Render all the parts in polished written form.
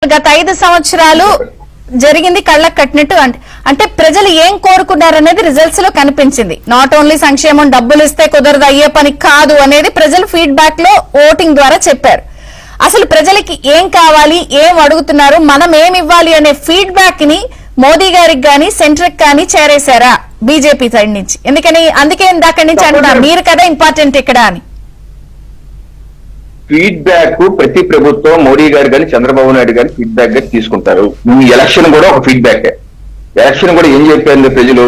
గత 5 సంవత్సరాలు జరిగింది కళ్ళకు కట్టినట్టు అంటే ప్రజలు ఏం కోరుకున్నారనేది రిజల్ట్స్ లో కనిపించింది. నాట్ ఓన్లీ సంక్షేమం డబ్బులు ఇస్తే కుదరదు అయ్యే పని కాదు అనేది ప్రజలు ఫీడ్బ్యాక్ లో ఓటింగ్ ద్వారా చెప్పారు. అసలు ప్రజలకి ఏం కావాలి, ఏం అడుగుతున్నారు, మనం ఏం ఇవ్వాలి అనే ఫీడ్బ్యాక్ ని మోదీ గారికి గానీ సెంట్రల్ కానీ చేరేశారా బీజేపీ సైడ్ నుంచి? అందుకే ఇందాక నుంచి అంటున్నారు మీరు కదా ఇంపార్టెంట్ ఇక్కడ అని. ఫీడ్బ్యాక్ ప్రతి ప్రభుత్వం మోడీ గారు కానీ చంద్రబాబు నాయుడు గారు ఫీడ్బ్యాక్ గా తీసుకుంటారు. ఈ ఎలక్షన్ కూడా ఒక ఫీడ్బ్యాక్. ఎలక్షన్ కూడా ఏం చెప్పారు ప్రజలు?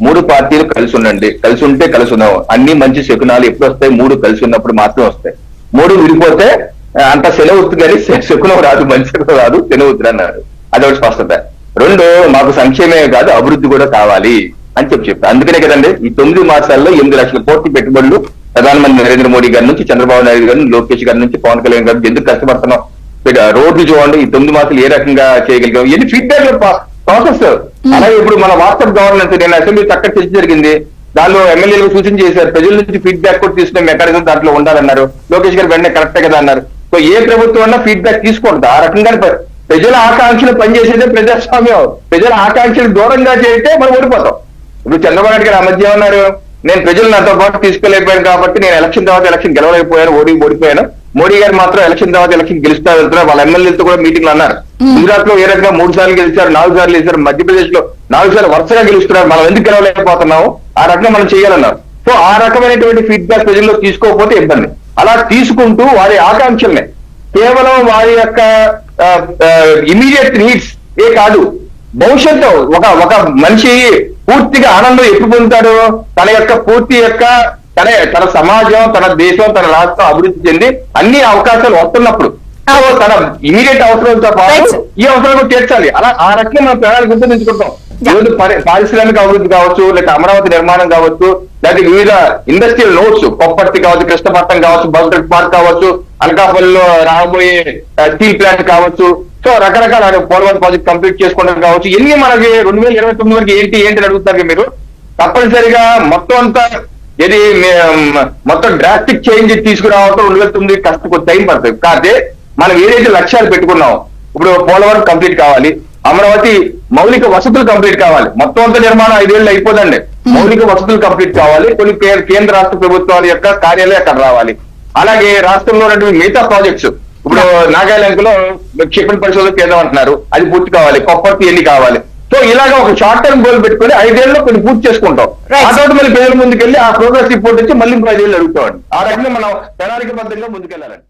3 పార్టీలు కలిసి ఉండండి, కలిసి ఉంటే కలిసి ఉన్నాం, అన్ని మంచి శకునాలు ఎప్పుడు వస్తాయి? 3 కలిసి ఉన్నప్పుడు మాత్రం వస్తాయి. 3 విడిపోతే అంత సెలవుద్దు కానీ శకునం రాదు, మంచి శకునం రాదు, సెలవుద్దు అన్నారు. అదొకటి స్పష్టత. 2, మాకు సంక్షేమమే కాదు అభివృద్ధి కూడా కావాలి అని చెప్పారు. అందుకనే కదండి ఈ 9 మాసాల్లో 8 లక్షల కోట్ల పెట్టుబడులు ప్రధానమంత్రి నరేంద్ర మోడీ గారి నుంచి, చంద్రబాబు నాయుడు గారి, లోకేష్ గారి నుంచి, పవన్ కళ్యాణ్ గారి ఎందుకు కష్టపడుతున్నాం? రోడ్లు చూడండి, ఈ 9 మాసాలు ఏ రకంగా చేయగలిగాం, ఎన్ని ఫీడ్బ్యాక్ ప్రాసెస్. అలాగే ఇప్పుడు మన వాట్సాప్ గవర్నెన్స్ నేను అసెంబ్లీ చక్కగా చర్చ జరిగింది. దానిలో ఎమ్మెల్యేలు సూచన చేశారు, ప్రజల నుంచి ఫీడ్బ్యాక్ కూడా తీసుకునే మెకానిజం దాంట్లో ఉండాలన్నారు. లోకేష్ గారు వెంటనే కరెక్టే కదా అన్నారు. సో ఏ ప్రభుత్వం అన్నా ఫీడ్బ్యాక్ తీసుకోండి. ఆ రకంగా ప్రజల ఆకాంక్షలు పనిచేసేదే ప్రజాస్వామ్యం. ప్రజల ఆకాంక్షలు దూరంగా చేస్తే మనం ఓడిపోతాం. ఇప్పుడు చంద్రబాబు నాయుడు గారు ఆ మధ్య ఉన్నారు, నేను ప్రజలు నాతో పాటు తీసుకోలేకపోయాను కాబట్టి నేను ఎలక్షన్ తర్వాత ఎలక్షన్ గెలవలేకపోయాను, ఓడిపోయాను. మోడీ గారు మాత్రం ఎలక్షన్ తర్వాత ఎలక్షన్ గెలుస్తా వెళ్తున్నారు. వాళ్ళ ఎమ్మెల్యేలతో కూడా మీటింగ్లు అన్నారు. గుజరాత్ లో ఏ రకంగా 3 సార్లు గెలిచారు, 4 సార్లు గెలిచారు, మధ్యప్రదేశ్ లో 4 సార్లు వరుసగా గెలుస్తున్నారు. మనం ఎందుకు గెలవలేకపోతున్నాము? ఆ రకంగా మనం చేయాలన్నారు. సో ఆ రకమైనటువంటి ఫీడ్బ్యాక్ ప్రజల్లో తీసుకోకపోతే ఇబ్బంది. అలా తీసుకుంటూ వారి ఆకాంక్షల్ని కేవలం వారి యొక్క ఇమీడియట్ నీడ్స్ ఏ కాదు, భవిష్యత్తు ఒక మనిషి పూర్తిగా ఆనందం ఎప్పుడు పొందుతాడు? తన యొక్క పూర్తి యొక్క తన సమాజం, తన దేశం, తన రాష్ట్రం అభివృద్ధి చెంది అన్ని అవకాశాలు వస్తున్నప్పుడు తన ఇమీడియట్ అవసరంతో పాటు ఈ అవసరాలు తీర్చాలి. అలా ఆ రకంగా మనం ప్రణాళిక గుర్తుంచుకుంటాం. ఈరోజు పారిశ్రామిక అభివృద్ధి కావచ్చు, లేక అమరావతి నిర్మాణం కావచ్చు, లేకపోతే వివిధ ఇండస్ట్రియల్ నోట్స్, కొప్పర్తి కావచ్చు, కృష్ణపట్నం కావచ్చు, బౌద్ధ పార్క్ కావచ్చు, అనకాపల్లిలో రాబోయే స్టీల్ ప్లాంట్ కావచ్చు, సో రకరకాల పోలవరం ప్రాజెక్ట్ కంప్లీట్ చేసుకోవడం కావచ్చు. ఇన్ని మనకి 2029 వరకు ఏంటి అడుగుతారు మీరు. తప్పనిసరిగా మొత్తం అంతా ఇది మొత్తం డ్రాస్టిక్ చేంజ్ తీసుకురావడం 2009 కష్టం టైం పడుతుంది. కాకపోతే మనం ఏదైతే లక్ష్యాలు పెట్టుకున్నాం, ఇప్పుడు పోలవరం కంప్లీట్ కావాలి, అమరావతి మౌలిక వసతులు కంప్లీట్ కావాలి. మొత్తం అంతా నిర్మాణం 5 ఏళ్ళు అయిపోదండి. మౌలిక వసతులు కంప్లీట్ కావాలి. కొన్ని కేంద్ర రాష్ట్ర ప్రభుత్వాల యొక్క కార్యాలయం అక్కడ రావాలి. అలాగే రాష్ట్రంలో ఉన్నటువంటి మిగతా ప్రాజెక్ట్స్, ఇప్పుడు నాగాలాండ్ లో క్షిపణి పరిశోధన కేంద్రం అంటున్నారు, అది పూర్తి కావాలి. కొప్పర్తి ఎన్ని కావాలి. సో ఇలాగా ఒక షార్ట్ టర్మ్ గోల్ పెట్టుకుని 5 ఏళ్ళలో కొన్ని పూర్తి చేసుకుంటాం. ఆ తర్వాత మళ్ళీ ప్రజల ముందుకెళ్ళి ఆ ప్రోగ్రెస్ రిపోర్ట్ వచ్చి మళ్ళీ 5 ఏళ్ళు అడుగుతామండి. ఆ రకంగా మనం ప్రణాళికబద్ధంగా ముందుకెళ్ళాలండి.